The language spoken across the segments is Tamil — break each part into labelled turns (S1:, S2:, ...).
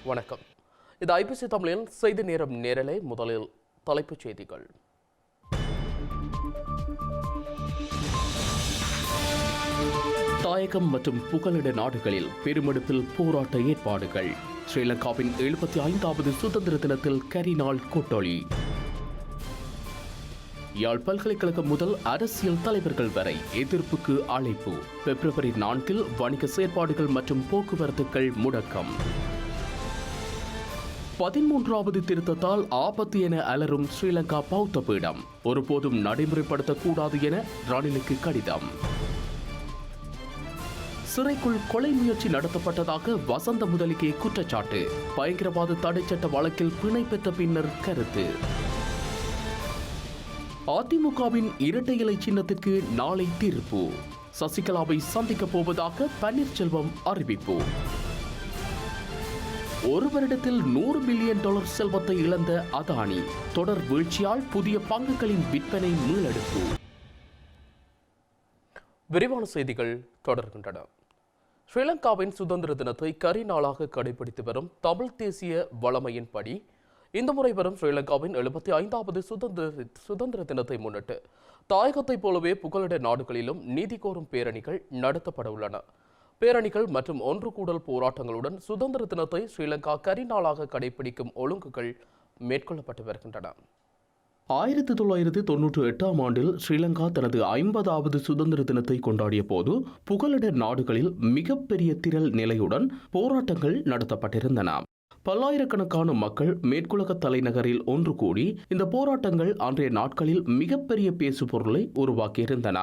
S1: வணக்கம். இது ஐபிசி தமிழின் செய்தி நேரம் நேரலை. முதலில் தலைப்புச் செய்திகள். தாயகம் மற்றும் புகலிட நாடுகளில் பெருமெடுப்பில் போராட்ட ஏற்பாடுகள். ஸ்ரீலங்காவின் 75வது சுதந்திர தினத்தில் கரிநாள் கூட்டொளி. யாழ் பல்கலைக்கழகம் முதல் அரசியல் தலைவர்கள் வரை எதிர்ப்புக்கு அழைப்பு. பிப்ரவரி 4 வணிக செயற்பாடுகள் மற்றும் போக்குவரத்துகள் முடக்கம். 13வது திருத்தத்தால் ஆபத்து என அலரும் ஸ்ரீலங்கா பௌத்த பீடம். ஒருபோதும் நடைமுறைப்படுத்தக்கூடாது என ரணிலுக்கு கடிதம். சிறைக்குள் கொலை முயற்சி நடத்தப்பட்டதாக வசந்த முதலிகே குற்றச்சாட்டு. பயங்கரவாத தடைச்சட்ட வழக்கில் பிணை பெற்ற பின்னர் கருத்து. அதிமுகவின் இரட்டை இலை சின்னத்திற்கு நாளை தீர்ப்பு. சசிகலாவை சந்திக்கப் போவதாக பன்னீர்செல்வம் அறிவிப்பு. ஒரு வருடத்தில் $100 பில்லியன் செல்வத்தை இழந்த அதானி. தொடர் வீழ்ச்சியால் புதிய பங்குகளின் விற்பனை மீளெடுப்பு. விரிவான செய்திகள் தொடர்கின்றன. ஸ்ரீலங்காவின் சுதந்திர தினத்தை கரிநாளாக கடைபிடித்து வரும் தமிழ் தேசிய வழமையின்படி இந்த முறை வரும் ஸ்ரீலங்காவின் 75வது சுதந்திர தினத்தை முன்னிட்டு தாயகத்தைப் போலவே புகலிட நாடுகளிலும் நீதி கோரும் பேரணிகள் நடத்தப்பட உள்ளன. பேரணிகள் மற்றும் ஒன்று கூடல் போராட்டங்களுடன் சுதந்திர தினத்தை ஸ்ரீலங்கா கரிநாளாக கடைபிடிக்கும் ஒழுங்குகள் மேற்கொள்ளப்பட்டு வருகின்றன. 1998ஆம் ஆண்டில் ஸ்ரீலங்கா தனது 50வது சுதந்திர தினத்தை கொண்டாடிய போது புகலிட நாடுகளில் மிகப்பெரிய திரள் நிலையுடன் போராட்டங்கள் நடத்தப்பட்டிருந்தன. பல்லாயிரக்கணக்கான மக்கள் மேற்குலக தலைநகரில் ஒன்று கூடி இந்த போராட்டங்கள் அன்றைய நாட்களில் மிகப்பெரிய பேசுபொருளை உருவாக்கியிருந்தன.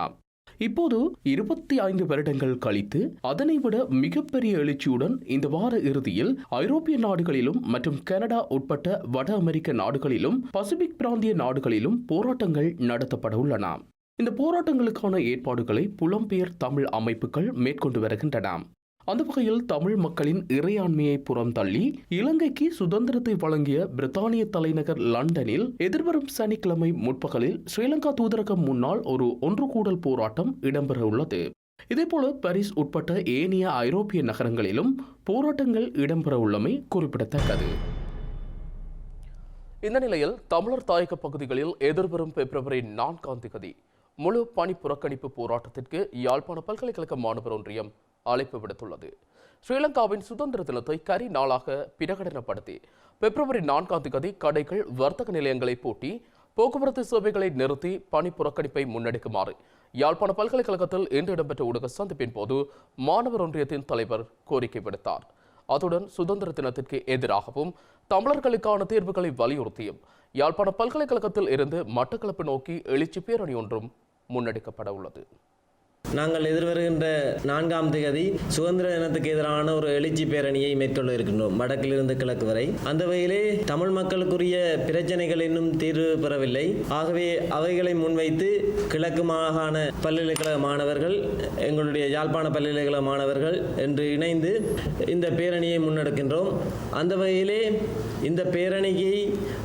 S1: இப்போது 25 வருடங்கள் கழித்து அதனை விட மிகப்பெரிய எழுச்சியுடன் இந்த வார இறுதியில் ஐரோப்பிய நாடுகளிலும் மற்றும் கனடா உட்பட்ட வட அமெரிக்க நாடுகளிலும் பசிபிக் பிராந்திய நாடுகளிலும் போராட்டங்கள் நடத்தப்பட உள்ளன. இந்த போராட்டங்களுக்கான ஏற்பாடுகளை புலம்பெயர் தமிழ் அமைப்புகள் மேற்கொண்டு வருகின்றன. அந்த வகையில் தமிழ் மக்களின் இறையாண்மையை புறம் தள்ளி இலங்கைக்கு சுதந்திரத்தை வழங்கிய பிரித்தானிய தலைநகர் லண்டனில் எதிர்வரும் சனிக்கிழமை முற்பகலில் ஸ்ரீலங்கா தூதரகம் முன்னால் ஒரு ஒன்று கூடல் போராட்டம் இடம்பெற உள்ளது. இதேபோல பாரிஸ் உட்பட்ட ஏனைய ஐரோப்பிய நகரங்களிலும் போராட்டங்கள் இடம்பெற உள்ளமை குறிப்பிடத்தக்கது. இந்த நிலையில் தமிழர் தாயக பகுதிகளில் எதிர்வரும் பிப்ரவரி 4 முழு பணி புறக்கணிப்பு போராட்டத்திற்கு யாழ்ப்பாண பல்கலைக்கழக மாணவர் ஒன்றியம் அழைப்பு விடுத்துள்ளது. ஸ்ரீலங்காவின் சுதந்திர தினத்தை கரி நாளாக பிரகடனப்படுத்தி பிப்ரவரி 4 கடைகள் வர்த்தக நிலையங்களை பூட்டி போக்குவரத்து சேவைகளை நிறுத்தி பணி புறக்கணிப்பை முன்னெடுக்குமாறு யாழ்ப்பாண பல்கலைக்கழகத்தில் இன்று இடம்பெற்ற ஊடக சந்திப்பின் போது மாணவர் ஒன்றியத்தின் தலைவர் கோரிக்கை விடுத்தார். அத்துடன் சுதந்திர தினத்திற்கு எதிராகவும் தமிழர்களுக்கான தீர்வுகளை வலியுறுத்தியும் யாழ்ப்பாண பல்கலைக்கழகத்தில் இருந்து மட்டக்களப்பு நோக்கி எழுச்சி பேரணி ஒன்றும் முன்னெடுக்கப்பட உள்ளது.
S2: நாங்கள் எதிர்வருகின்ற 4ஆம் தேதி சுதந்திர தினத்துக்கு எதிரான ஒரு எழுச்சி பேரணியை மேற்கொள்ள இருக்கின்றோம், வடக்கிலிருந்து கிழக்கு வரை. அந்த வகையிலே தமிழ் மக்களுக்குரிய பிரச்சனைகள் இன்னும் தீர்வு பெறவில்லை. ஆகவே அவைகளை முன்வைத்து கிழக்கு மாகாண பல்கலைக்கழக மாணவர்கள், எங்களுடைய யாழ்ப்பாண பல்கலைக்கழக மாணவர்கள் என்று இணைந்து இந்த பேரணியை முன்னெடுக்கின்றோம். அந்த வகையிலே இந்த பேரணியை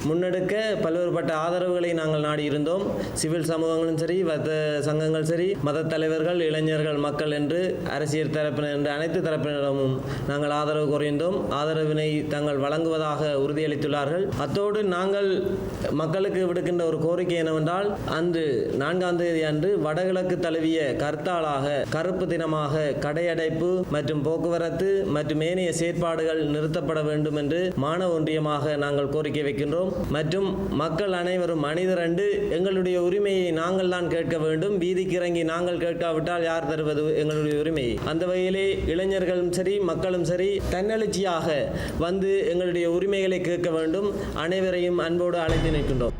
S2: முன்னெடுக்க பல்வேறுபட்ட ஆதரவுகளை நாங்கள் நாடியிருந்தோம். சிவில் சமூகங்களும் சரி, வர்த்தக சங்கங்கள் சரி, மத தலைவர்கள், இளைஞர்கள், மக்கள் என்று அரசியல் தரப்பினர் என்று அனைத்து தரப்பினரிடமும் நாங்கள் ஆதரவு கோரியிருந்தோம். ஆதரவினை தாங்கள் வழங்குவதாக உறுதியளித்துள்ளார்கள். அத்தோடு நாங்கள் மக்களுக்கு விடுக்கின்ற ஒரு கோரிக்கை என்னவென்றால், அன்று 4ஆம் தேதி அன்று வடகிழக்கு தழுவிய கருத்தாளாக கருப்பு தினமாக கடையடைப்பு மற்றும் போக்குவரத்து மற்றும் ஏனைய செயற்பாடுகள் நிறுத்தப்பட வேண்டும் என்று மாணவ ஒன்றியமாக நாங்கள் கோரிக்கை வைக்கின்றோம். மற்றும் மக்கள் அனைவரும் அணிதிரண்டு எங்களுடைய உரிமையை நாங்கள் தான் கேட்க வேண்டும். வீதிக்கு இறங்கி நாங்கள் கேட்காவிட்டால் யார் தருவது எங்களுடைய உரிமையை? அந்த வகையிலே இளைஞர்களும் சரி, மக்களும் சரி தன்னெழுச்சியாக வந்து எங்களுடைய உரிமைகளை கேட்க வேண்டும். அனைவரையும் அன்போடு அழைத்து நிற்கின்றோம்.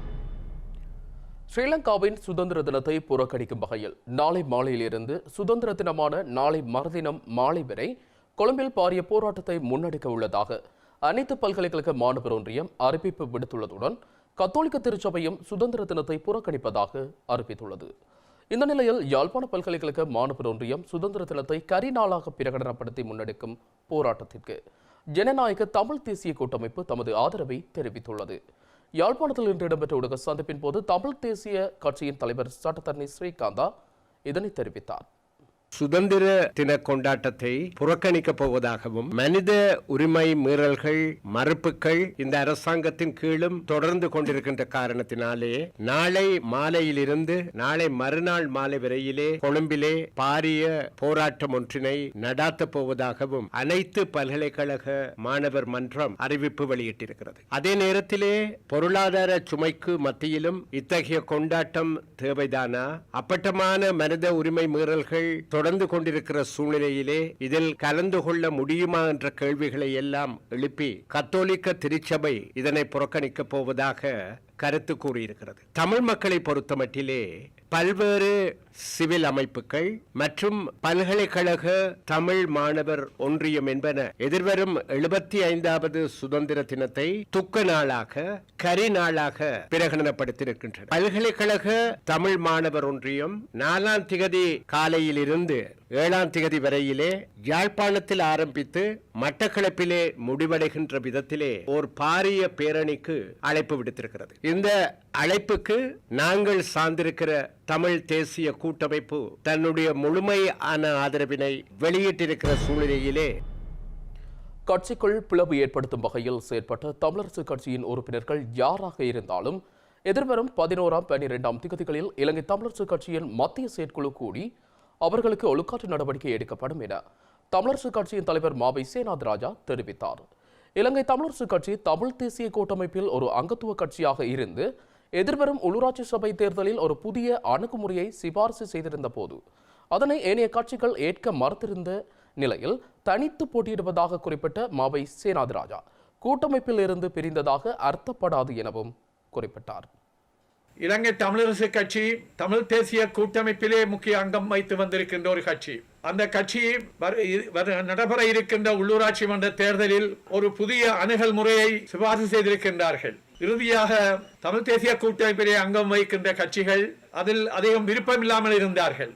S1: ஸ்ரீலங்காவின் சுதந்திர தினத்தை புறக்கணிக்கும் வகையில் நாளை மாலையிலிருந்து சுதந்திர தினமான நாளை மறுதினம் மாலை வரை கொழும்பில் பாரிய போராட்டத்தை முன்னெடுக்க உள்ளதாக அனைத்து பல்கலைக்கழக மாணவர் ஒன்றியம் அறிவிப்பு விடுத்துள்ளதுடன் கத்தோலிக்க திருச்சபையும் சுதந்திர தினத்தை புறக்கணிப்பதாக அறிவித்துள்ளது. இந்த நிலையில் யாழ்ப்பாண பல்கலைக்கழக மாணவர் ஒன்றியம் சுதந்திர தினத்தை கரிநாளாக பிரகடனப்படுத்தி முன்னெடுக்கும் போராட்டத்திற்கு ஜனநாயக தமிழ் தேசிய கூட்டமைப்பு தமது ஆதரவை தெரிவித்துள்ளது. யாழ்ப்பாணத்தில் இன்று இடம்பெற்ற ஊடக சந்திப்பின் போது தமிழ் தேசிய கட்சியின் தலைவர் சட்டத்தரணி ஸ்ரீகாந்தா இதனை தெரிவித்தார்.
S3: சுதந்திர தின கொண்டாட்டத்தை புறக்கணிக்கப் போவதாகவும் மனித உரிமை மீறல்கள் மறுப்புகள் இந்த அரசாங்கத்தின் கீழும் தொடர்ந்து கொண்டிருக்கின்ற காரணத்தினாலே நாளை மாலையிலிருந்து நாளை மறுநாள் மாலை வரையிலே கொழும்பிலே பாரிய போராட்டம் ஒன்றினை நடாத்தப் போவதாகவும் அனைத்து பல்கலைக்கழக மாணவர் மன்றம் அறிவிப்பு வெளியிட்டிருக்கிறது. அதே நேரத்திலே பொருளாதார சுமைக்கு மத்தியிலும் இத்தகைய கொண்டாட்டம் தேவைதானா? அப்பட்டமான மனித உரிமை மீறல்கள் தொடர்ந்து கொண்டிருக்கிற சூழ்நிலையிலே இதில் கலந்து கொள்ள முடியுமா என்ற கேள்விகளை எல்லாம் எழுப்பி கத்தோலிக்க திருச்சபை இதனை புறக்கணிக்கப் போவதாக கருத்து கூறியிருக்கிறது. தமிழ் மக்களை பொறுத்தமட்டிலே பல்வேறு சிவில் அமைப்புகள் மற்றும் பல்கலைக்கழக தமிழ் மாணவர் ஒன்றியம் என்பன எதிர்வரும் 75வது சுதந்திர தினத்தை துக்க நாளாக கரி நாளாக பிரகடனப்படுத்தியிருக்கின்றன. பல்கலைக்கழக தமிழ் மாணவர் ஒன்றியம் 4ஆம் திகதி காலையில் இருந்து 7ஆம் திகதி வரையிலே யாழ்ப்பாணத்தில் ஆரம்பித்து மட்டக்களப்பிலே முடிவடைகின்ற விதத்திலே ஒரு பாரிய பேரணிக்கு அழைப்பு விடுத்திருக்கிறது. இந்த அழைப்புக்கு நாங்கள் சார்ந்திருக்கிற தமிழ் தேசிய கூட்டமைப்பு தன்னுடைய முழுமையான ஆதரவினை வெளியிட்டிருக்கிற சூழ்நிலையிலே
S1: கட்சிக்குள் பிளவு ஏற்படுத்தும் வகையில் செயற்பட்ட தமிழரசு கட்சியின் உறுப்பினர்கள் யாராக இருந்தாலும் எதிர்வரும் 11ஆம் 12ஆம் திகதிகளில் இலங்கை தமிழரசு கட்சியின் மத்திய செயற்குழு கூடி அவர்களுக்கு ஒழுக்காற்று நடவடிக்கை எடுக்கப்படும் என தமிழரசு கட்சியின் தலைவர் மாவை சேனாத் ராஜா தெரிவித்தார். இலங்கை தமிழரசு கட்சி தமிழ் தேசிய கூட்டமைப்பில் ஒரு அங்கத்துவ கட்சியாக இருந்து எதிர்வரும் உள்ளூராட்சி சபை தேர்தலில் ஒரு புதிய அணுகுமுறையை சிபாரிசு செய்திருந்த போது அதனை ஏனைய கட்சிகள் ஏற்க மறுத்திருந்த நிலையில் தனித்து போட்டியிடுவதாக குறிப்பிட்ட மாவை சேனாத் ராஜா கூட்டமைப்பில் இருந்து பிரிந்ததாக அர்த்தப்படாது எனவும் குறிப்பிட்டார்.
S4: இலங்கை தமிழரசு கட்சி தமிழ் தேசிய கூட்டமைப்பிலே முக்கிய அங்கம் வைத்து வந்திருக்கின்ற ஒரு கட்சி. அந்த கட்சி நடைபெற இருக்கின்ற உள்ளூராட்சி மன்ற தேர்தலில் ஒரு புதிய அணுகல் முறையை சிபாரிசு செய்திருக்கின்றார்கள். இறுதியாக தமிழ் தேசிய கூட்டமைப்பிலே அங்கம் வகிக்கின்ற கட்சிகள் அதில் அதிகம் விருப்பம் இல்லாமல் இருந்தார்கள்.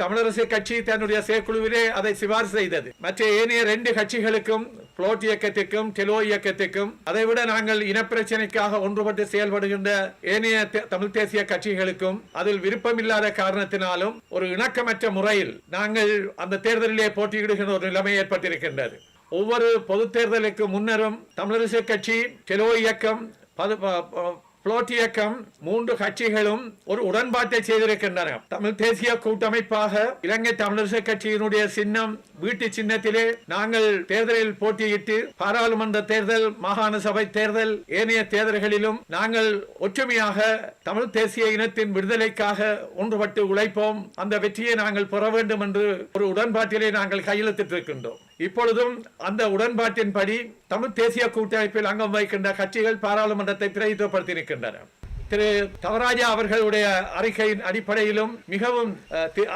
S4: தமிழரசு கட்சி தன்னுடைய செயற்குழுவிலே அதை சிபாரிசு செய்தது. மற்ற ஏனைய 2 கட்சிகளுக்கும் புளோட் இயக்கத்துக்கும் டெலோ இயக்கத்துக்கும் அதைவிட நாங்கள் இனப்பிரச்சனைக்காக ஒன்றுபட்டு செயல்படுகின்ற ஏனைய தமிழ் தேசிய கட்சிகளுக்கும் அதில் விருப்பம் இல்லாத காரணத்தினாலும் ஒரு இணக்கமற்ற முறையில் நாங்கள் அந்த தேர்தலிலே போட்டியிடுகின்ற ஒரு நிலைமை ஏற்பட்டிருக்கின்றது. ஒவ்வொரு பொது தேர்தலுக்கு முன்னரும் தமிழரசு கட்சி டெலோ இயக்கம் புளோட் இயக்கம் 3 கட்சிகளும் ஒரு உடன்பாட்டை செய்திருக்கின்றன. தமிழ் தேசிய கூட்டமைப்பாக இலங்கை தமிழரசு கட்சியினுடைய சின்னம் வீட்டு சின்னத்திலே நாங்கள் தேர்தலில் போட்டியிட்டு பாராளுமன்ற தேர்தல் மாகாண சபை தேர்தல் ஏனைய தேர்தல்களிலும் நாங்கள் ஒற்றுமையாக தமிழ் தேசிய இனத்தின் விடுதலைக்காக ஒன்றுபட்டு உழைப்போம், அந்த வெற்றியை நாங்கள் பெற வேண்டும் என்று ஒரு உடன்பாட்டிலே நாங்கள் கையெழுத்திட்டிருக்கின்றோம். இப்பொழுதும் அந்த உடன்பாட்டின்படி தமிழ் தேசிய கூட்டமைப்பில் அங்கம் வகிக்கின்ற கட்சிகள் பாராளுமன்றத்தை பிரதிநிதித்துவப்படுத்தியிருக்கின்றன. திரு தவராஜா அவர்களுடைய அறிக்கையின் அடிப்படையிலும் மிகவும்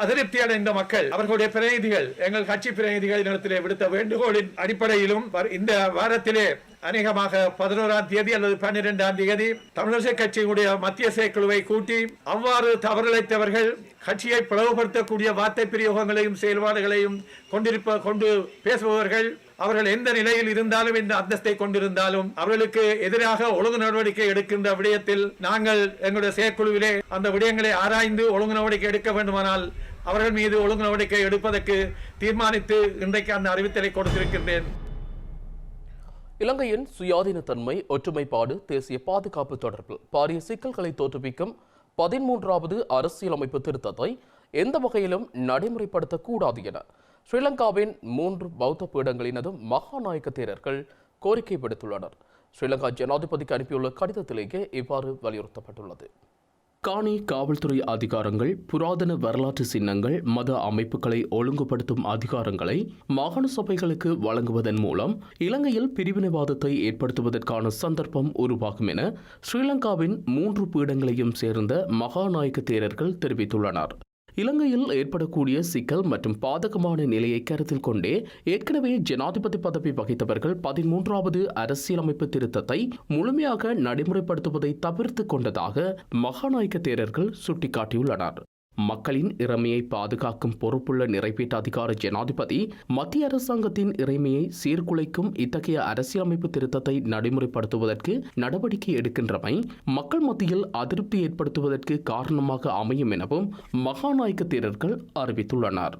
S4: அதிருப்தி அடைந்த மக்கள் அவர்களுடைய பிரதிநிதிகள் எங்கள் கட்சி பிரதிநிதிகள் இடத்திலே விடுத்த வேண்டுகோளின் அடிப்படையிலும் இந்த வாரத்திலே அநேகமாக 11ஆம் தேதி அல்லது 12ஆம் தேதி தமிழரசு கட்சியினுடைய மத்திய செயற்குழுவை கூட்டி அவ்வாறு தவறிழைத்தவர்கள் கட்சியை பிளவுபடுத்தக்கூடிய வார்த்தை பிரயோகங்களையும் செயல்பாடுகளையும் கொண்டு பேசுபவர்கள் அவர்கள் எந்த நிலையில் இருந்தாலும் இந்த அந்தஸ்தை கொண்டிருந்தாலும் அவர்களுக்கு எதிராக ஒழுங்கு நடவடிக்கை எடுக்கின்ற விடயத்தில் நாங்கள் எங்களுடைய செயற்குழுவிலே அந்த விடயங்களை ஆராய்ந்து ஒழுங்கு நடவடிக்கை எடுக்க வேண்டுமானால் அவர்கள் மீது ஒழுங்கு நடவடிக்கை எடுப்பதற்கு தீர்மானித்து இன்றைக்கு அந்த அறிவித்தலை கொடுத்திருக்கின்றேன்.
S1: இலங்கையின் சுயாதீனத்தன்மை ஒற்றுமைப்பாடு தேசிய பாதுகாப்பு தொடர்பில் பாரிய சிக்கல்களை தோற்றுவிக்கும் 13வது அரசியலமைப்பு திருத்தத்தை எந்த வகையிலும் நடைமுறைப்படுத்தக்கூடாது என ஸ்ரீலங்காவின் 3 பௌத்த பீடங்களினதும் மகாநாயக்க தேரர்கள் கோரிக்கை விடுத்துள்ளனர். ஸ்ரீலங்கா ஜனாதிபதிக்கு அனுப்பியுள்ள கடிதத்திலேயே இவ்வாறு வலியுறுத்தப்பட்டுள்ளது. காணி காவல்துறை அதிகாரங்கள், புராதன வரலாற்று சின்னங்கள், மத அமைப்புகளை ஒழுங்குபடுத்தும் அதிகாரங்களை மாகாண சபைகளுக்கு வழங்குவதன் மூலம் இலங்கையில் பிரிவினைவாதத்தை ஏற்படுத்துவதற்கான சந்தர்ப்பம் உருவாகும் என ஸ்ரீலங்காவின் 3 பீடங்களையும் சேர்ந்த மகாநாயக்க தேரர்கள் தெரிவித்துள்ளனர். இலங்கையில் ஏற்படக்கூடிய சிக்கல் மற்றும் பாதகமான நிலையை கருத்தில் கொண்டே ஏற்கனவே ஜனாதிபதி பதவி வகித்தவர்கள் 13வது அரசியலமைப்பு திருத்தத்தை முழுமையாக நடைமுறைப்படுத்துவதை தவிர்த்து கொண்டதாக மகாநாயக்க தேரர்கள் சுட்டிக்காட்டியுள்ளனர். மக்களின் இறைமையை பாதுகாக்கும் பொறுப்புள்ள நிறைவேற்று அதிகார ஜனாதிபதி மத்திய அரசாங்கத்தின் இறைமையை சீர்குலைக்கும் இத்தகைய அரசியலமைப்பு திருத்தத்தை நடைமுறைப்படுத்துவதற்கு நடவடிக்கை எடுக்கின்றமை மக்கள் மத்தியில் அதிருப்தி ஏற்படுத்துவதற்கு காரணமாக அமையும் எனவும் மகாநாயக்க தேரர்கள் அறிவித்துள்ளனர்.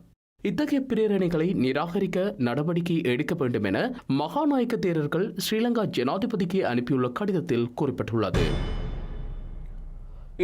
S1: இத்தகைய பிரேரணைகளை நிராகரிக்க நடவடிக்கை எடுக்க வேண்டும் என மகாநாயக்க தேரர்கள் ஸ்ரீலங்கா ஜனாதிபதிக்கு அனுப்பியுள்ள கடிதத்தில் குறிப்பிட்டுள்ளது.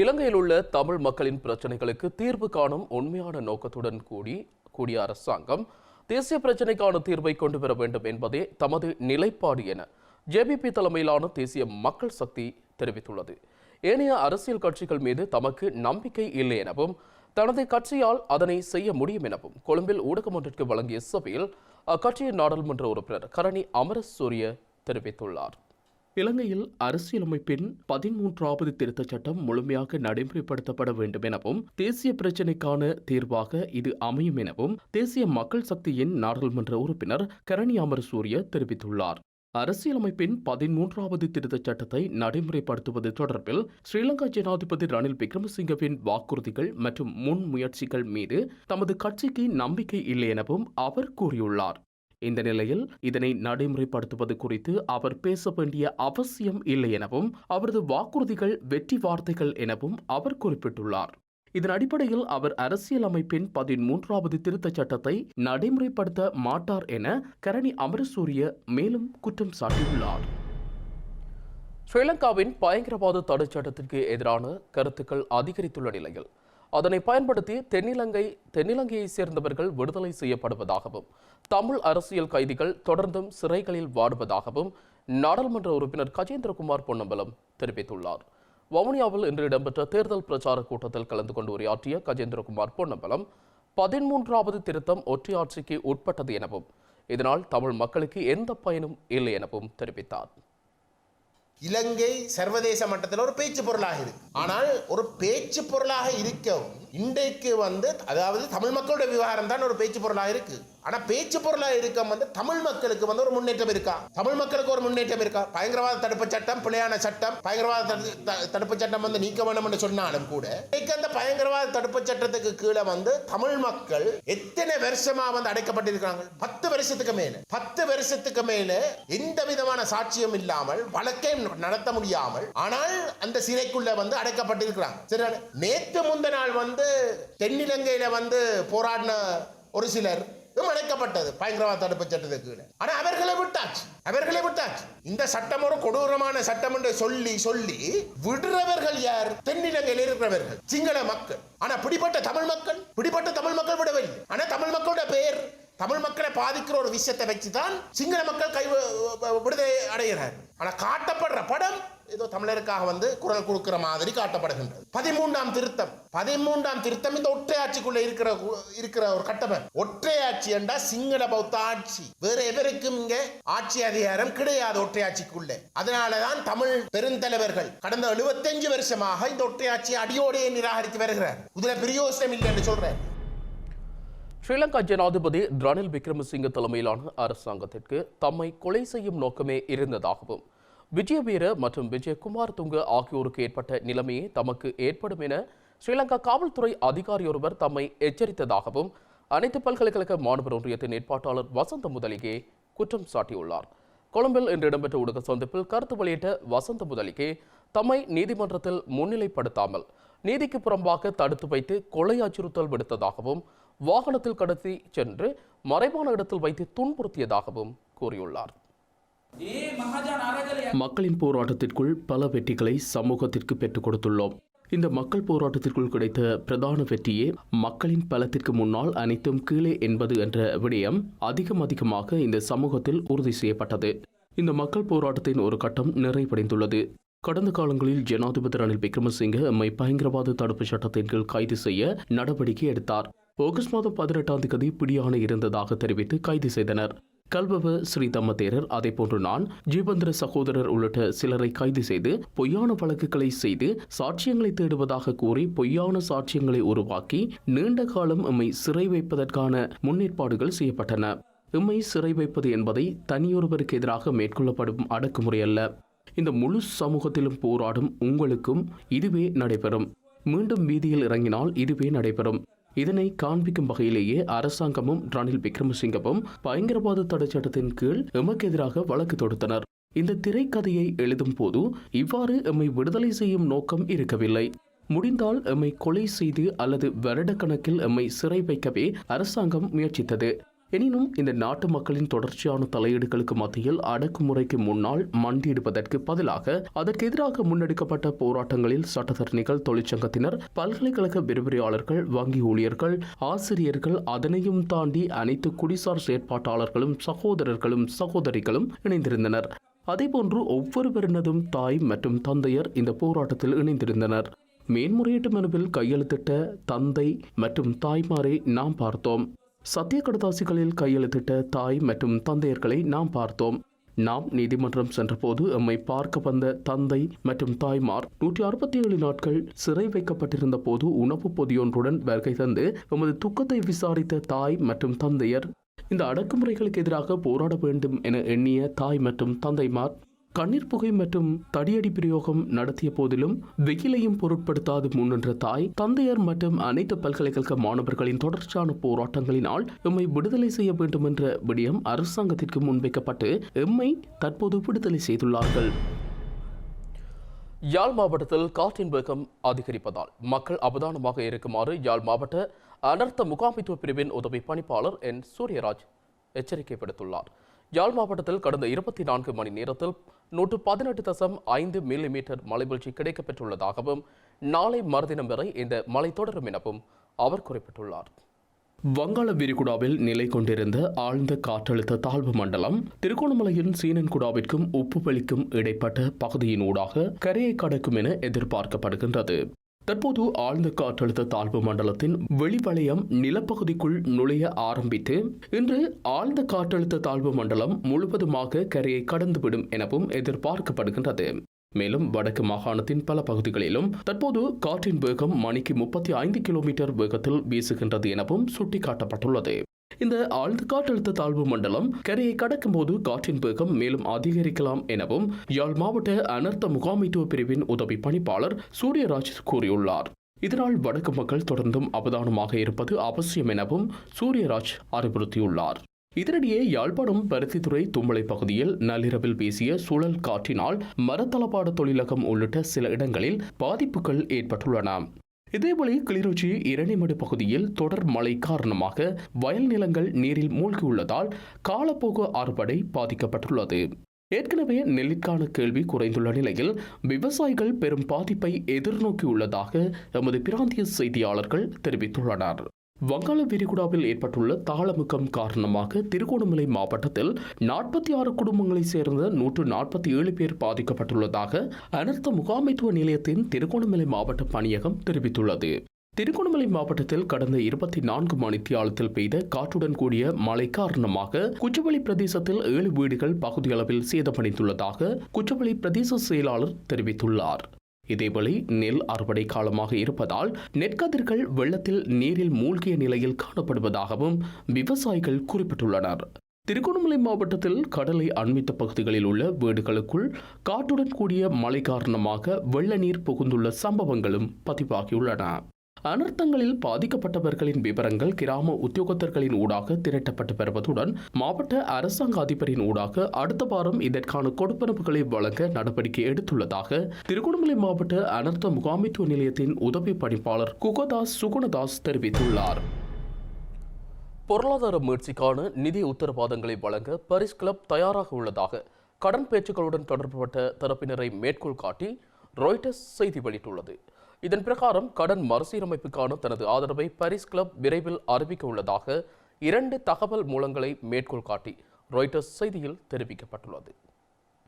S1: இலங்கையில் உள்ள தமிழ் மக்களின் பிரச்சினைகளுக்கு தீர்வு காணும் உண்மையான நோக்கத்துடன் கூடிய அரசாங்கம் தேசிய பிரச்சினைக்கான தீர்வை கொண்டு வர வேண்டும் என்பதே தமது நிலைப்பாடு என ஜேபிபி தலைமையிலான தேசிய மக்கள் சக்தி தெரிவித்துள்ளது. ஏனைய அரசியல் கட்சிகள் மீது தமக்கு நம்பிக்கை இல்லை எனவும் தனது கட்சியால் அதனை செய்ய முடியும் எனவும் கொழும்பில் ஊடகம் ஒன்றிற்கு வழங்கிய சபையில் அக்கட்சியின் நாடாளுமன்ற உறுப்பினர் கரணி அமரசூரிய தெரிவித்துள்ளார். இலங்கையில் அரசியலமைப்பின் 13வது திருத்தச் சட்டம் முழுமையாக நடைமுறைப்படுத்தப்பட வேண்டும் எனவும் தேசிய பிரச்சினைக்கான தீர்வாக இது அமையும் எனவும் தேசிய மக்கள் சக்தியின் நாடாளுமன்ற உறுப்பினர் கரணி அமரசூரிய தெரிவித்துள்ளார். அரசியலமைப்பின் 13வது திருத்தச் சட்டத்தை நடைமுறைப்படுத்துவது தொடர்பில் ஸ்ரீலங்கா ஜனாதிபதி ரணில் விக்ரமசிங்கவின் வாக்குறுதிகள் மற்றும் முன்முயற்சிகள் மீது தமது கட்சிக்கு நம்பிக்கை இல்லை எனவும் அவர் கூறியுள்ளார். இந்த நிலையில் இதனை நடைமுறைப்படுத்துவது குறித்து அவர் பேச வேண்டிய அவசியம் இல்லை எனவும் அவரது வாக்குறுதிகள் வெற்றி வார்த்தைகள் எனவும் அவர் குறிப்பிட்டுள்ளார். இதன் அடிப்படையில் அவர் அரசியலமைப்பின் 13வது திருத்தச் சட்டத்தை நடைமுறைப்படுத்த மாட்டார் என கரணி அமரசூரிய மேலும் குற்றம் சாட்டியுள்ளார். ஸ்ரீலங்காவின் பயங்கரவாத தடை சட்டத்திற்கு எதிரான கருத்துக்கள் அதிகரித்துள்ள நிலையில் அதனை பயன்படுத்தி தென்னிலங்கையை சேர்ந்தவர்கள் விடுதலை செய்யப்படுவதாகவும் தமிழ் அரசியல் கைதிகள் தொடர்ந்தும் சிறைகளில் வாடுவதாகவும் நாடாளுமன்ற உறுப்பினர் கஜேந்திரகுமார் பொன்னம்பலம் தெரிவித்துள்ளார். வவுனியாவில் இன்று இடம்பெற்ற தேர்தல் பிரச்சார கூட்டத்தில் கலந்து கொண்டு உரையாற்றிய கஜேந்திரகுமார் பொன்னம்பலம் 13வது திருத்தம் ஒற்றையாட்சிக்கு உட்பட்டது எனவும் இதனால் தமிழ் மக்களுக்கு எந்த பயனும் இல்லை எனவும் தெரிவித்தார்.
S5: இலங்கை சர்வதேச மட்டத்தில் ஒரு பேச்சு பொருளாக இருக்கு. ஆனால் ஒரு பேச்சு பொருளாக இருக்கவும் இன்றைக்கு அதாவது தமிழ் மக்களுடைய விவகாரம் தான் ஒரு பேச்சு பொருளாக இருக்கு. ஆனா பேச்சு பொருளாக இருக்க தமிழ் மக்களுக்கு ஒரு முன்னேற்றம் இருக்கா? தமிழ் மக்களுக்கு ஒரு முன்னேற்றம் இருக்கா? பயங்கரவாத தடுப்பு சட்டம் பிழையான சட்டம், பயங்கரவாத தடுப்பு சட்டம் நீக்க வேண்டும் என்று சொன்னாலும் கூட அந்த பயங்கரவாத தடுப்பு சட்டத்துக்கு கீழே தமிழ் மக்கள் எத்தனை வருஷமா அடைக்கப்பட்டிருக்கிறாங்க? 10 வருஷத்துக்கு மேல எந்த விதமான சாட்சியம் இல்லாமல் வழக்கை நடத்த முடியாமல் ஆனால் அந்த சிறைக்குள்ள அடைக்கப்பட்டிருக்கிறாங்க. சரி, நேற்று முந்த நாள் தென்னிலங்கையில போராடின ஒரு சிலர் அடைக்கப்பட்டது பயங்கரவாத தடுப்பு சட்டத்துக்கு கீழே. ஆனா அவர்களை விட்டாச்சு. இந்த சட்டம் ஒரு கொடூரமான சட்டம் என்று சொல்லி விடுறவர்கள் யார்? தென்னிலங்கையில் இருக்கிறவர்கள், சிங்கள மக்கள். ஆனா பிடிப்பட்ட தமிழ் மக்கள் விடவில்லை. ஆனா தமிழ் மக்களுடைய பெயர், தமிழ் மக்களை பாதிக்கிற ஒரு விஷயத்தை வச்சுதான் சிங்கள மக்கள் விடுதலை அடைகிறார். ஆனா காட்டப்படுற படம் ஏதோ தமிழருக்காக குரல் கொடுக்கிற மாதிரி காட்டப்படுகின்றது. 13ஆம் திருத்தம் இந்த ஒற்றையாட்சிக்குள்ள இருக்கிற ஒரு கட்டமைப்பு. ஒற்றையாட்சி என்றா சிங்கள பௌத்த ஆட்சி. வேற எவருக்கும் இங்க ஆட்சி அதிகாரம் கிடையாது ஒற்றையாட்சிக்குள்ள. அதனாலதான் தமிழ் பெருந்தலைவர்கள் கடந்த 75 வருஷமாக இந்த ஒற்றையாட்சியை அடியோடையே நிராகரித்து வருகிறார். இதுல பிரயோசனம் இல்லை என்று சொல்றேன்.
S1: ஸ்ரீலங்கா ஜனாதிபதி ரணில் விக்ரமசிங்க தலைமையிலான அரசாங்கத்திற்கு தம்மை கொலை செய்யும் நோக்கமே இருந்ததாகவும் விஜயவீர மற்றும் விஜயகுமார் துங்க ஆகியோருக்கு ஏற்பட்ட நிலைமையே தமக்கு ஏற்படும் என ஸ்ரீலங்கா காவல்துறை அதிகாரியொருவர் தம்மை எச்சரித்ததாகவும் அனைத்து பல்கலைக்கழக மாணவர் ஒன்றியத்தின் ஏற்பாட்டாளர் வசந்த முதலிகே குற்றம் சாட்டியுள்ளார். கொழும்பில் இன்று இடம்பெற்ற ஊடக சந்திப்பில் கருத்து வெளியிட்ட வசந்த முதலிகே தம்மை நீதிமன்றத்தில் முன்னிலைப்படுத்தாமல் நீதிக்கு புறம்பாக தடுத்து வைத்து கொலை அச்சுறுத்தல் விடுத்ததாகவும் வாகனத்தில் கடத்தி சென்று மறைவான இடத்தில் வைத்து துன்புறுத்தியதாகவும் கூறியுள்ளார். மக்களின் போராட்டத்திற்குள் பல வெற்றிகளை சமூகத்திற்கு பெற்றுக் கொடுத்துள்ளோம். இந்த மக்கள் போராட்டத்திற்குள் கிடைத்த பிரதான வெற்றியே மக்களின் பலத்திற்கு முன்னால் அனைத்தும் கீழே என்பது என்ற விடயம் அதிகமாக இந்த சமூகத்தில் உறுதி செய்யப்பட்டது. இந்த மக்கள் போராட்டத்தின் ஒரு கட்டம் நிறைவடைந்துள்ளது. கடந்த காலங்களில் ஜனாதிபதி ரணில் விக்ரமசிங்க எம்மை பயங்கரவாத தடுப்பு சட்டத்தின் கீழ் கைது செய்ய நடவடிக்கை எடுத்தார். ஆகஸ்ட் மாதம் 18ஆம் தேதி பிடியாணை இருந்ததாக தெரிவித்து கைது செய்தனர். கல்வவ ஸ்ரீதம்ம தேரர், அதேபோன்று நான், ஜீவந்திர சகோதரர் உள்ளிட்ட சிலரை கைது செய்து பொய்யான வழக்குகளை செய்து சாட்சியங்களை தேடுவதாக கூறி பொய்யான சாட்சியங்களை உருவாக்கி நீண்ட காலம் எம்மை சிறை வைப்பதற்கான முன்னேற்பாடுகள் செய்யப்பட்டன. எம்மை சிறை வைப்பது என்பதை தனியொருவருக்கு எதிராக மேற்கொள்ளப்படும் அடக்குமுறை அல்ல. இந்த முழு சமூகத்திலும் போராடும் உங்களுக்கும் இதுவே நடைபெறும். மீண்டும் வீதியில் இறங்கினால் இதுவே நடைபெறும். இதனை காண்பிக்கும் வகையிலேயே அரசாங்கமும் ரணில் விக்ரமசிங்கவும் பயங்கரவாத தடை சட்டத்தின் கீழ் எமக்கு எதிராக வழக்கு தொடுத்தனர். இந்த திரைக்கதையை எழுதும் போது இவ்வாறு எம்மை விடுதலை செய்யும் நோக்கம் இருக்கவில்லை. முடிந்தால் எம்மை கொலை செய்து அல்லது வருடக்கணக்கில் எம்மை சிறை வைக்கவே அரசாங்கம் முயற்சித்தது. எனினும் இந்த நாட்டு மக்களின் தொடர்ச்சியான தலையீடுகளுக்கு மத்தியில் அடக்குமுறைக்கு முன்னால் மண்டியிடுவதற்கு பதிலாக அதற்கு எதிராக முன்னெடுக்கப்பட்ட போராட்டங்களில் சட்டத்தரணிகள், தொழிற்சங்கத்தினர், பல்கலைக்கழக விரிவுரையாளர்கள், வங்கி ஊழியர்கள், ஆசிரியர்கள், அதனையும் தாண்டி அனைத்து குடிசார் செயற்பாட்டாளர்களும், சகோதரர்களும் சகோதரிகளும் இணைந்திருந்தனர். அதேபோன்று ஒவ்வொருவரினதும் தாய் மற்றும் தந்தையர் இந்த போராட்டத்தில் இணைந்திருந்தனர். மேன்முறையீட்டு மனுவில் கையெழுத்திட்ட தந்தை மற்றும் தாய்மாரை நாம் பார்த்தோம். சத்திய கடதாசிகளில் கையெழுத்திட்ட தாய் மற்றும் தந்தையர்களை நாம் பார்த்தோம். நாம் நீதிமன்றம் சென்றபோது எம்மை பார்க்க வந்த தந்தை மற்றும் தாய்மார் 167 நாட்கள் சிறை வைக்கப்பட்டிருந்த போது உணவு பொதியொன்றுடன் வருகை தந்து எமது துக்கத்தை விசாரித்த தாய் மற்றும் தந்தையர், இந்த அடக்குமுறைகளுக்கு எதிராக போராட வேண்டும் என எண்ணிய தாய் மற்றும் தந்தைமார் கண்ணீர் புகை மற்றும் தடியடி பிரயோகம் நடத்திய போதிலும் வெயிலையும் பொருட்படுத்தாது முன்னின்ற தாய், தந்தையர் மற்றும் அனைத்து பல்கலைக்கழக மாணவர்களின் தொடர்ச்சியான போராட்டங்களினால் எம்மை விடுதலை செய்ய வேண்டும் என்ற விடயம் அரசாங்கத்திற்கு முன்வைக்கப்பட்டு எம்மை தற்போது விடுதலை செய்துள்ளார்கள். யாழ் மாவட்டத்தில் காற்றின் வேகம் அதிகரிப்பதால் மக்கள் அவதானமாக இருக்குமாறு யாழ் மாவட்ட அனர்த்த முகாமைத்துவ பிரிவின் உதவி பணிப்பாளர் என் சூரியராஜ் எச்சரிக்கை விடுத்துள்ளார். யாழ் மாவட்டத்தில் கடந்த 24 மணி நேரத்தில் 118.5 மில்லிமீட்டர் மழைவீழ்ச்சி கிடைக்கப்பெற்றுள்ளதாகவும் நாளை மறுதினம் வரை இந்த மழை தொடரும் எனவும் அவர் குறிப்பிட்டுள்ளார். வங்காள விரிகுடாவில் நிலை கொண்டிருந்த ஆழ்ந்த காற்றழுத்த தாழ்வு மண்டலம் திருகோணமலையின் சீனன்குடாவிற்கும் உப்புவெளிக்கும் இடைப்பட்ட பகுதியினூடாக கரையை கடக்கும் என எதிர்பார்க்கப்படுகின்றது. தற்போது ஆழ்ந்த காற்றழுத்த தாழ்வு மண்டலத்தின் வெளிவளையம் நிலப்பகுதிக்குள் நுழைய ஆரம்பித்து இன்று ஆழ்ந்த காற்றழுத்த தாழ்வு மண்டலம் முழுவதுமாக கரையை கடந்துவிடும் எனவும் எதிர்பார்க்கப்படுகின்றது. மேலும் வடக்கு மாகாணத்தின் பல பகுதிகளிலும் தற்போது காற்றின் வேகம் மணிக்கு 35 கிலோமீட்டர் வேகத்தில் வீசுகின்றது எனவும் சுட்டிக்காட்டப்பட்டுள்ளது. இந்த ஆழ்ந்த காற்றழுத்த தாழ்வு மண்டலம் கரையை கடக்கும் போது காற்றின் வேகம் மேலும் அதிகரிக்கலாம் எனவும் யாழ் மாவட்ட அனர்த்த முகாமைத்துவ பிரிவின் உதவி பணிப்பாளர் சூரியராஜ் கூறியுள்ளார். இதனால் வடக்கு மக்கள் தொடர்ந்தும் அவதானமாக இருப்பது அவசியம் எனவும் சூரியராஜ் அறிவுறுத்தியுள்ளார். இதனிடையே யாழ்ப்பாணம் பருத்தித்துறை தும்பளை பகுதியில் நள்ளிரவில் வீசிய சுழல் காற்றினால் மரத்தளபாட தொழிலகம் உள்ளிட்ட சில இடங்களில் பாதிப்புகள் ஏற்பட்டுள்ளன. இதேபோல கிளிநொச்சி இரணிமடு பகுதியில் தொடர் மழை காரணமாக வயல் நிலங்கள் நீரில் மூழ்கியுள்ளதால் காலப்போக்கு அறுவடை பாதிக்கப்பட்டுள்ளது. ஏற்கனவே நெல்லிற்கான கேள்வி குறைந்துள்ள நிலையில் விவசாயிகள் பெரும் பாதிப்பை எதிர்நோக்கியுள்ளதாக எமது பிராந்திய செய்தியாளர்கள் தெரிவித்துள்ளனர். வங்காள விரிகுடாவில் ஏற்பட்டுள்ள தாளமுக்கம் காரணமாக திருகோணமலை மாவட்டத்தில் 46 குடும்பங்களைச் சேர்ந்த 147 பேர் பாதிக்கப்பட்டுள்ளதாக அனர்த்த முகாமைத்துவ நிலையத்தின் திருகோணமலை மாவட்ட பணியகம் தெரிவித்துள்ளது. திருகோணமலை மாவட்டத்தில் கடந்த 24 மணித்தியாலத்தில் பெய்த காற்றுடன் கூடிய மழை காரணமாக குச்சவெளி பிரதேசத்தில் 7 வீடுகள் பகுதியளவில் சேதமடைந்துள்ளதாக குச்சவெளி பிரதேச செயலாளர் தெரிவித்துள்ளார். இதேபோல நெல் அறுவடை காலமாக இருப்பதால் நெற்கதிர்கள் வெள்ளத்தில் நீரில் மூழ்கிய நிலையில் காணப்படுவதாகவும் விவசாயிகள் குறிப்பிட்டுள்ளனர். திருகோணமலை மாவட்டத்தில் கடலை அண்மித்த பகுதிகளில் உள்ள வீடுகளுக்குள் காற்றுடன் கூடிய மழை காரணமாக வெள்ள நீர் புகுந்துள்ள சம்பவங்களும் பதிவாகியுள்ளன. அனர்த்தங்களில் பாதிக்கப்பட்டவர்களின் விவரங்கள் கிராம உத்தியோகத்தர்களின் ஊடாக திரட்டப்பட்டு வருவதுடன் மாவட்ட அரசாங்க அதிபரின் ஊடாக அடுத்த வாரம் இதற்கான கொடுப்பனவுகளை வழங்க நடவடிக்கை எடுத்துள்ளதாக திருகோணமலை மாவட்ட அனர்த்த முகாமைத்துவ நிலையத்தின் உதவி பணிப்பாளர் குகதாஸ் சுகுணதாஸ் தெரிவித்துள்ளார். பொருளாதார முயற்சிக்கான நிதி உத்தரவாதங்களை வழங்க பரிஸ் கிளப் தயாராக உள்ளதாக கடன் பேச்சுக்களுடன் தொடர்புபட்ட தரப்பினரை மேற்கோள் காட்டி ராய்ட்டர்ஸ் செய்தி வெளியிட்டுள்ளது. இதன் பிரகாரம் கடன் மறுசீரமைப்புக்கான தனது ஆதரவை பரிஸ் கிளப் விரைவில் அறிவிக்க உள்ளதாக 2 தகவல் மூலங்களை மேற்கோள் காட்டி ராய்ட்டர்ஸ் செய்தியில் தெரிவிக்கப்பட்டுள்ளது.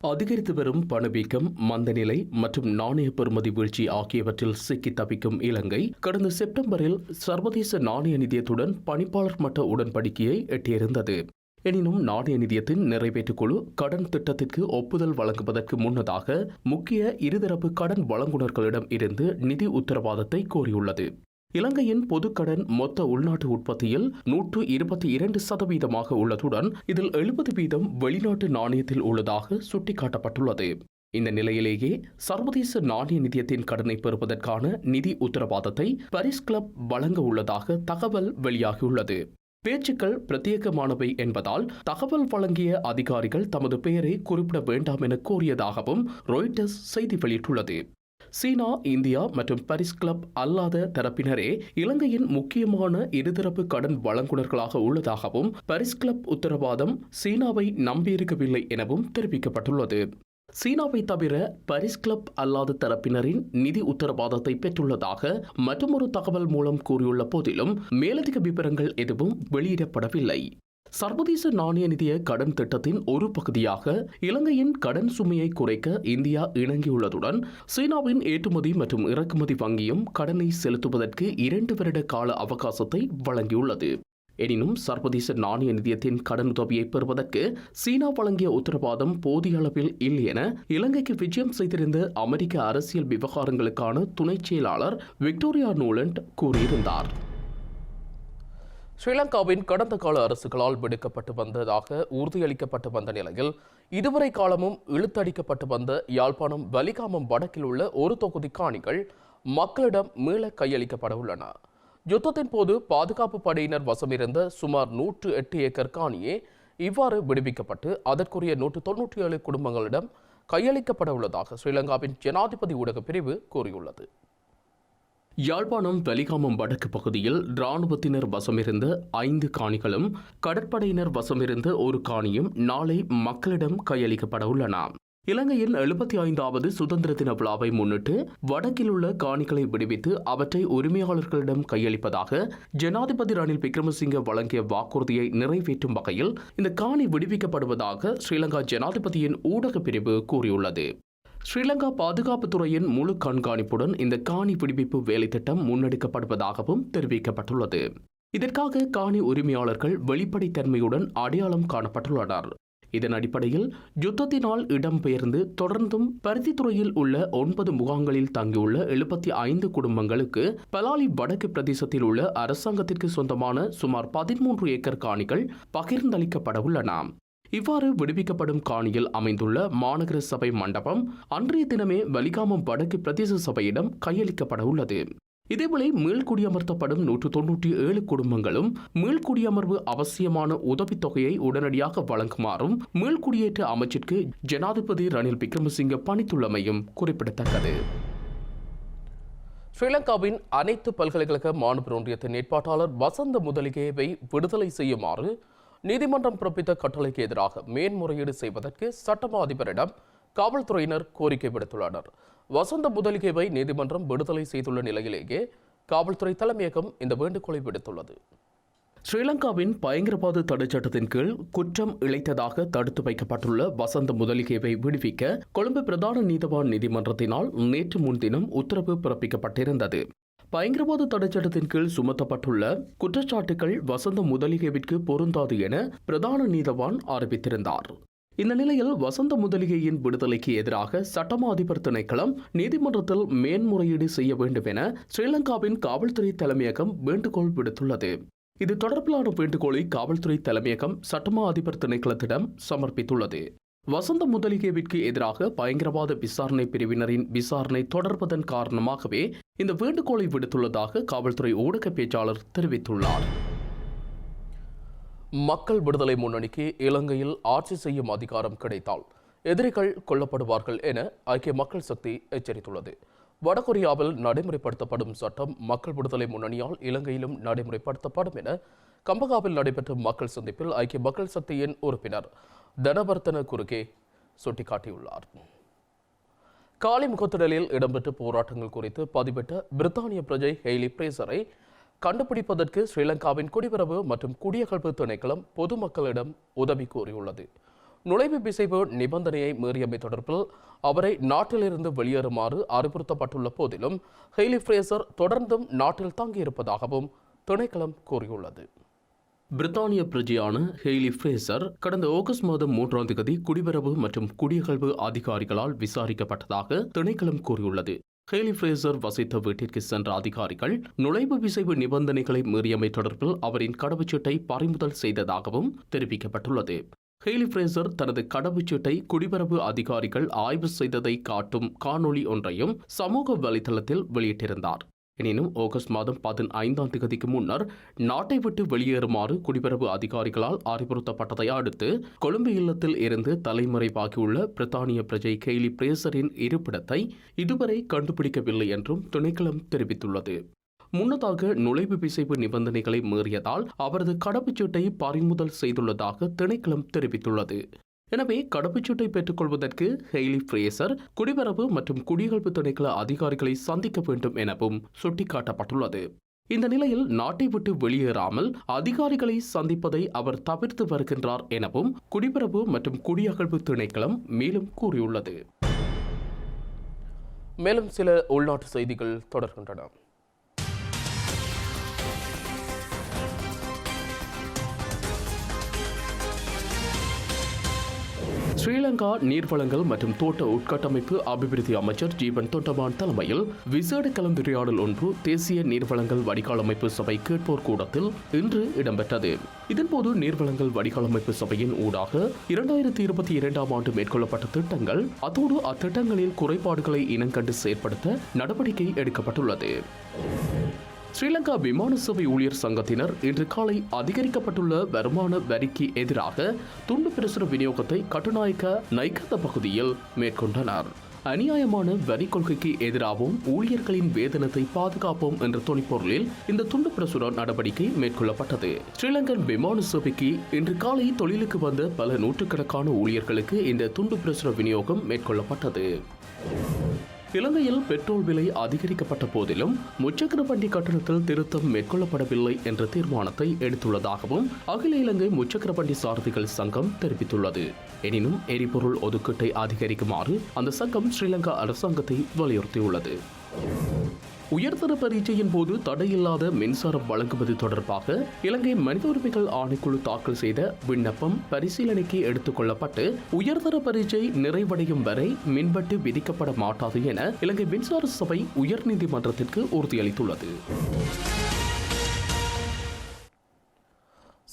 S1: அதிகரித்து வரும் பணவீக்கம், மந்தநிலை மற்றும் நாணய பெறுமதி வீழ்ச்சி ஆகியவற்றில் சிக்கி தவிக்கும் இலங்கை கடந்த செப்டம்பரில் சர்வதேச நாணய நிதியத்துடன் பணிப்பாளர் மட்ட உடன்படிக்கையை எட்டியிருந்தது. எனினும் நாணய நிதியத்தின் நிறைவேற்றுக் குழு கடன் திட்டத்திற்கு ஒப்புதல் வழங்குவதற்கு முன்னதாக முக்கிய இருதரப்பு கடன் வழங்குநர்களிடம் இருந்து நிதி உத்தரவாதத்தை கோரியுள்ளது. இலங்கையின் பொதுக்கடன் மொத்த உள்நாட்டு உற்பத்தியில் 122% உள்ளதுடன் இதில் 70% வெளிநாட்டு நாணயத்தில் உள்ளதாக சுட்டிக்காட்டப்பட்டுள்ளது. இந்த நிலையிலேயே சர்வதேச நாணய நிதியத்தின் கடனை பெறுவதற்கான நிதி உத்தரவாதத்தை பரிஸ் கிளப் வழங்க உள்ளதாக தகவல் வெளியாகியுள்ளது. பேச்சுக்கள் பிரத்யேகமானவை என்பதால் தகவல் வழங்கிய அதிகாரிகள் தமது பெயரை குறிப்பிட வேண்டாம் என கோரியதாகவும் ராய்ட்டர்ஸ் செய்தி வெளியிட்டுள்ளது. சீனா, இந்தியா மற்றும் பாரிஸ் கிளப் அல்லாத தரப்பினரே இலங்கையின் முக்கியமான இருதரப்பு கடன் வழங்குனர்களாக உள்ளதாகவும் பாரிஸ் கிளப் உத்தரவாதம் சீனாவை நம்பியிருக்கவில்லை எனவும் தெரிவிக்கப்பட்டுள்ளது. சீனாவை தவிர பாரிஸ் கிளப் அல்லாத தரப்பினரின் நிதி உத்தரவாதத்தை பெற்றுள்ளதாக மற்றொரு தகவல் மூலம் கூறியுள்ள போதிலும் மேலதிக விவரங்கள் எதுவும் வெளியிடப்படவில்லை. சர்வதேச நாணய நிதிய கடன் திட்டத்தின் ஒரு பகுதியாக இலங்கையின் கடன் சுமையை குறைக்க இந்தியா இணங்கியுள்ளதுடன் சீனாவின் ஏற்றுமதி மற்றும் இறக்குமதி வங்கியும் கடனை செலுத்துவதற்கு 2 வருட கால அவகாசத்தை வழங்கியுள்ளது. எனினும் சர்வதேச நாணய நிதியத்தின் கடனுதவியை பெறுவதற்கு சீனா வழங்கிய உத்தரவாதம் போதிய அளவில் இல்லை என இலங்கைக்கு விஜயம் செய்திருந்த அமெரிக்க அரசியல் விவகாரங்களுக்கான துணை செயலாளர் விக்டோரியா நோலண்ட் கூறியிருந்தார். ஸ்ரீலங்காவின் கடந்த கால அரசுகளால் விடுக்கப்பட்டு வந்ததாக உறுதியளிக்கப்பட்டு வந்த நிலையில் இதுவரை காலமும் இழுத்தடிக்கப்பட்டு வந்த யாழ்ப்பாணம் வலிகாமம் வடக்கில் உள்ள ஒரு தொகுதி காணிகள் மக்களிடம் மீள கையளிக்கப்பட உள்ளன. யுத்தத்தின் போது பாதுகாப்பு படையினர் வசமிருந்த சுமார் 108 ஏக்கர் காணியே இவ்வாறு விடுவிக்கப்பட்டு அதற்குரிய 197 குடும்பங்களிடம் கையளிக்கப்பட உள்ளதாக ஸ்ரீலங்காவின் ஜனாதிபதி ஊடக பிரிவு கூறியுள்ளது. யாழ்ப்பாணம் வலிகாமம் வடக்கு பகுதியில் இராணுவத்தினர் வசமிருந்த 5 காணிகளும் கடற்படையினர் வசமிருந்த ஒரு காணியும் நாளை மக்களிடம் கையளிக்கப்பட உள்ளன. இலங்கையின் 75வது சுதந்திர தின விழாவை முன்னிட்டு வடக்கில் உள்ள காணிகளை விடுவித்து அவற்றை உரிமையாளர்களிடம் கையளிப்பதாக ஜனாதிபதி ரணில் விக்ரமசிங்க வழங்கிய வாக்குறுதியை நிறைவேற்றும் வகையில் இந்த காணி விடுவிக்கப்படுவதாக ஸ்ரீலங்கா ஜனாதிபதியின் ஊடக பிரிவு கூறியுள்ளது. ஸ்ரீலங்கா பாதுகாப்புத்துறையின் முழு கண்காணிப்புடன் இந்த காணி விடுவிப்பு வேலை திட்டம் முன்னெடுக்கப்படுவதாகவும் தெரிவிக்கப்பட்டுள்ளது. இதற்காக காணி உரிமையாளர்கள் வெளிப்படைத்தன்மையுடன் அடையாளம் காணப்பட்டுள்ளனர். இதன் அடிப்படையில் யுத்தத்தினால் இடம்பெயர்ந்து தொடர்ந்தும் பருத்தித்துறையில் உள்ள 9 முகாம்களில் தங்கியுள்ள 75 குடும்பங்களுக்கு பலாலி வடக்கு பிரதேசத்தில் உள்ள அரசாங்கத்திற்கு சொந்தமான சுமார் 13 ஏக்கர் காணிகள் பகிர்ந்தளிக்கப்பட உள்ளன. இவ்வாறு விடுவிக்கப்படும் காணியில் அமைந்துள்ள மாநகர சபை மண்டபம் அன்றைய தினமே வலிகாமம் வடக்கு பிரதேச சபையிடம் கையளிக்கப்பட உள்ளது. இதேவேளை மீள்குடியமர்த்தப்படும் 197 குடும்பங்களும் மீள்குடியமர்வு அவசியமான உதவித்தொகையை உடனடியாக வழங்குமாறும் மீள்குடியேற்ற அமைச்சிற்கு ஜனாதிபதி ரணில் விக்ரமசிங்க பணித்துள்ளமையும் குறிப்பிடத்தக்கது. ஸ்ரீலங்காவின் அனைத்து பல்கலைக்கழக மாணவர் ஒன்றியத்தின் ஏற்பாட்டாளர் வசந்த முதலிகேவை விடுதலை செய்யுமாறு நீதிமன்றம் பிறப்பித்த கட்டளைக்கு எதிராக மேன்முறையீடு செய்வதற்கு சட்டமா அதிபரிடம் காவல்துறையினர் கோரிக்கை விடுத்துள்ளனர். வசந்த முதலிகேவை நீதிமன்றம் விடுதலை செய்துள்ள நிலையிலேயே காவல்துறை தலைமையகம் இந்த வேண்டுகோளை விடுத்துள்ளது. ஸ்ரீலங்காவின் பயங்கரவாத தடைச்சட்டத்தின் கீழ் குற்றம் இழைத்ததாக தடுத்து வைக்கப்பட்டுள்ள வசந்த முதலிகேவை விடுவிக்க கொழும்பு பிரதான நீதவான் நீதிமன்றத்தினால் நேற்று முன்தினம் உத்தரவு பிறப்பிக்கப்பட்டிருந்தது. பயங்கரவாத தடைச்சட்டத்தின் கீழ் சுமத்தப்பட்டுள்ள குற்றச்சாட்டுகள் வசந்த முதலிகேவிற்கு பொருந்தாது என பிரதான நீதவான் அறிவித்திருந்தார். இந்த நிலையில் வசந்த முதலிகையின் விடுதலைக்கு எதிராக சட்டமா அதிபர் திணைக்களம் நீதிமன்றத்தில் மேன்முறையீடு செய்ய வேண்டும் என ஸ்ரீலங்காவின் காவல்துறை தலைமையகம் வேண்டுகோள் விடுத்துள்ளது. இது தொடர்பிலான வேண்டுகோளை காவல்துறை தலைமையகம் சட்டமா அதிபர் திணைக்களத்திடம் சமர்ப்பித்துள்ளது. வசந்த முதலிகேவிற்கு எதிராக பயங்கரவாத விசாரணை பிரிவினரின் விசாரணை தொடர்வதன் காரணமாகவே இந்த வேண்டுகோளை விடுத்துள்ளதாக காவல்துறை ஊடக பேச்சாளர் தெரிவித்துள்ளார். மக்கள் விடுதலை முன்னணிக்கு இலங்கையில் ஆட்சி செய்யும் அதிகாரம் கிடைத்தால் எதிரிகள் கொல்லப்படுவார்கள் என ஐக்கிய மக்கள் சக்தி எச்சரித்துள்ளது. வடகொரியாவில் நடைமுறைப்படுத்தப்படும் சட்டம் மக்கள் விடுதலை முன்னணியால் இலங்கையிலும் நடைமுறைப்படுத்தப்படும் என கம்பகாவில் நடைபெற்ற மக்கள் சந்திப்பில் ஐக்கிய மக்கள் சக்தியின் உறுப்பினர் தனவர்த்தன குறுகே சுட்டிக்காட்டியுள்ளார். காலி முகத்திடலில் இடம்பெற்ற போராட்டங்கள் குறித்து பதிவிட்ட பிரித்தானிய பிரஜை ஹெய்லி பிரேசரை கண்டுபிடிப்பதற்கு ஸ்ரீலங்காவின் குடிவரவு மற்றும் குடியகல்வு திணைக்களம் பொதுமக்களிடம் உதவி கோரியுள்ளது. நுழைவு விசைவு நிபந்தனையை மீறியமை தொடர்பில் அவரை நாட்டிலிருந்து வெளியேறுமாறு அறிவுறுத்தப்பட்டுள்ள போதிலும் ஹெய்லி பிரேசர் தொடர்ந்தும் நாட்டில் தங்கியிருப்பதாகவும் திணைக்களம் கூறியுள்ளது. பிரித்தானிய பிரஜையான ஹெய்லி பிரேசர் கடந்த ஆகஸ்ட் மாதம் 3ஆம் தேதி குடிவரவு மற்றும் குடியகல்வு அதிகாரிகளால் விசாரிக்கப்பட்டதாக திணைக்களம் கூறியுள்ளது. ஹெய்லி பிரேசர் வசித்த வீட்டிற்கு சென்ற அதிகாரிகள் நுழைவு விசைவு நிபந்தனைகளை மீறியமை தொடர்பில் அவரின் கடவுச்சீட்டை பறிமுதல் செய்ததாகவும் தெரிவிக்கப்பட்டுள்ளது. ஹெய்லி பிரேசர் தனது கடவுச்சீட்டை குடிவரவு அதிகாரிகள் ஆய்வு செய்ததை காட்டும் காணொளி ஒன்றையும் சமூக வலைதளத்தில் வெளியிட்டிருந்தார். எனினும் ஆகஸ்ட் மாதம் 15ஆம் தேதிக்கு முன்னர் நாட்டை விட்டு வெளியேறுமாறு குடிபரப்பு அதிகாரிகளால் அறிவுறுத்தப்பட்டதை அடுத்து கொழும்பு இல்லத்தில் இருந்து தலைமறைவாகியுள்ள பிரித்தானிய பிரஜை கெய்லி பிரேசரின் இருப்பிடத்தை இதுவரை கண்டுபிடிக்கவில்லை என்றும் திணைக்களம் தெரிவித்துள்ளது. முன்னதாக நுழைவு விசைப்பு நிபந்தனைகளை மீறியதால் அவரது கடவுச்சீட்டை பறிமுதல் செய்துள்ளதாக திணைக்களம் தெரிவித்துள்ளது. எனவே கடவுச்சீட்டை பெற்றுக் கொள்வதற்கு ஹெய்லி பிரேசர் குடிபரப்பு மற்றும் குடியகல்வு திணைக்கள அதிகாரிகளை சந்திக்க வேண்டும் எனவும் சுட்டிக்காட்டப்பட்டுள்ளது. இந்த நிலையில் நாட்டை விட்டு வெளியேறாமல் அதிகாரிகளை சந்திப்பதை அவர் தவிர்த்து வருகின்றார் எனவும் குடிபரப்பு மற்றும் குடியகல்வு திணைக்களம் மேலும் கூறியுள்ளது. மேலும் சில உள்நாட்டு செய்திகள் தொடர்கின்றன. ஸ்ரீலங்கா நீர்வளங்கள் மற்றும் தோட்ட உட்கட்டமைப்பு அபிவிருத்தி அமைச்சர் ஜீவன் தொண்டமான் தலைமையில் விசேட கலந்துரையாடல் ஒன்று தேசிய நீர்வளங்கள் வடிகாலமைப்பு சபை கேட்போர் கூடத்தில் இன்று இடம்பெற்றது. இதன்போது நீர்வளங்கள் வடிகாலமைப்பு சபையின் ஊடாக 2022ஆம் ஆண்டு மேற்கொள்ளப்பட்ட திட்டங்கள், அத்தோடு அத்திட்டங்களில் குறைபாடுகளை இனங்கண்டு செயற்படுத்த நடவடிக்கை எடுக்கப்பட்டுள்ளது. ஸ்ரீலங்கா விமான சேவை ஊழியர் சங்கத்தினர் இன்று காலை அதிகரிக்கப்பட்டுள்ள வருமான வரிக்கு எதிராக துண்டு பிரசுர விநியோகத்தை கட்டுநாயக்க நைக்கத்த பகுதியில் மேற்கொண்டனர். அநியாயமான வரி கொள்கைக்கு எதிராகவும் ஊழியர்களின் வேதனத்தை பாதுகாப்போம் என்ற துணிப்பொருளில் இந்த துண்டு பிரசுர நடவடிக்கை மேற்கொள்ளப்பட்டது. ஸ்ரீலங்கன் விமான சேவைக்கு இன்று காலை தொழிலுக்கு வந்த பல நூற்றுக்கணக்கான ஊழியர்களுக்கு இந்த துண்டு பிரசுர விநியோகம் மேற்கொள்ளப்பட்டது. இலங்கையில் பெட்ரோல் விலை அதிகரிக்கப்பட்ட போதிலும் முச்சக்கர வண்டி கட்டணத்தில் திருத்தம் மேற்கொள்ளப்படவில்லை என்ற தீர்மானத்தை எடுத்துள்ளதாகவும் அகில இலங்கை முச்சக்கர வண்டி சாரதிகள் சங்கம் தெரிவித்துள்ளது. எனினும் எரிபொருள் ஒதுக்கீட்டை அதிகரிக்குமாறு அந்த சங்கம் ஸ்ரீலங்கா அரசாங்கத்தை வலியுறுத்தியுள்ளது. உயர்தர பரீட்சையின் போது தடையில்லாத மின்சாரம் வழங்குவது தொடர்பாக இலங்கை மனித உரிமைகள் ஆணைக்குழு தாக்கல் செய்த விண்ணப்பம் பரிசீலனைக்கு எடுத்துக் கொள்ளப்பட்டு உயர்தர பரீட்சை நிறைவடையும் வரை மின்வெட்டு விதிக்கப்பட மாட்டாது என இலங்கை மின்சார சபை உயர்நீதிமன்றத்திற்கு உறுதியளித்துள்ளது.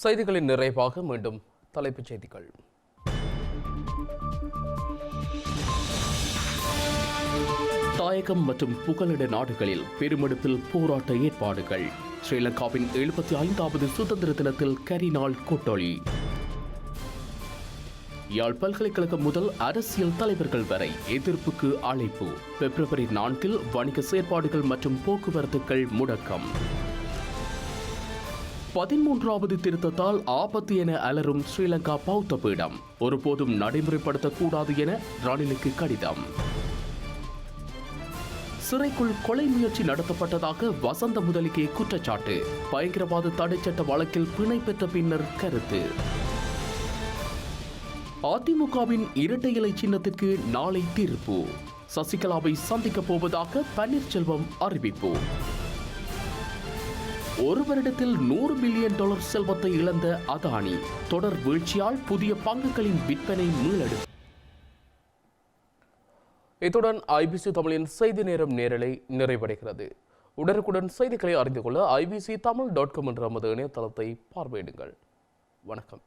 S1: செய்திகளின் நிறைவாக மீண்டும் தலைப்புச் செய்திகள். தாயகம் மற்றும் புகலிட நாடுகளில் பெருமெடுப்பில் போராட்ட ஏற்பாடுகள். ஸ்ரீலங்காவின் 75வது சுதந்திர தினத்தில் கரிநாள் கூட்டொளி. யாழ் பல்கலைக்கழகம் முதல் அரசியல் தலைவர்கள் வரை எதிர்ப்புக்கு அழைப்பு. பிப்ரவரி 4 வணிக செயற்பாடுகள் மற்றும் போக்குவரத்துகள் முடக்கம். 13வது திருத்தத்தால் ஆபத்து என அலரும் ஸ்ரீலங்கா பௌத்த பீடம். ஒருபோதும் நடைமுறைப்படுத்தக்கூடாது என ரணிலுக்கு கடிதம். சிறைக்குள் கொலை முயற்சி நடத்தப்பட்டதாக வசந்த முதலிகே குற்றச்சாட்டு. பயங்கரவாத தடைச்சட்ட வழக்கில் பிணை பெற்ற பின்னர் கருத்து. அதிமுகவின் இரட்டை இலை சின்னத்திற்கு நாளை தீர்ப்பு. சசிகலாவை சந்திக்கப் போவதாக பன்னீர்செல்வம் அறிவிப்பு. ஒரு வருடத்தில் $100 பில்லியன் செல்வத்தை இழந்த அதானி. தொடர் வீழ்ச்சியால் புதிய பங்குகளின் விற்பனை மீளெடுப்பு. இத்துடன் ஐபிசி தமிழின் செய்தி நேரம் நேரலை நிறைவடைகிறது. உடனுக்குடன் செய்திகளை அறிந்து கொள்ள ibctamil.com என்ற நமது இணையதளத்தை பார்வையிடுங்கள். வணக்கம்.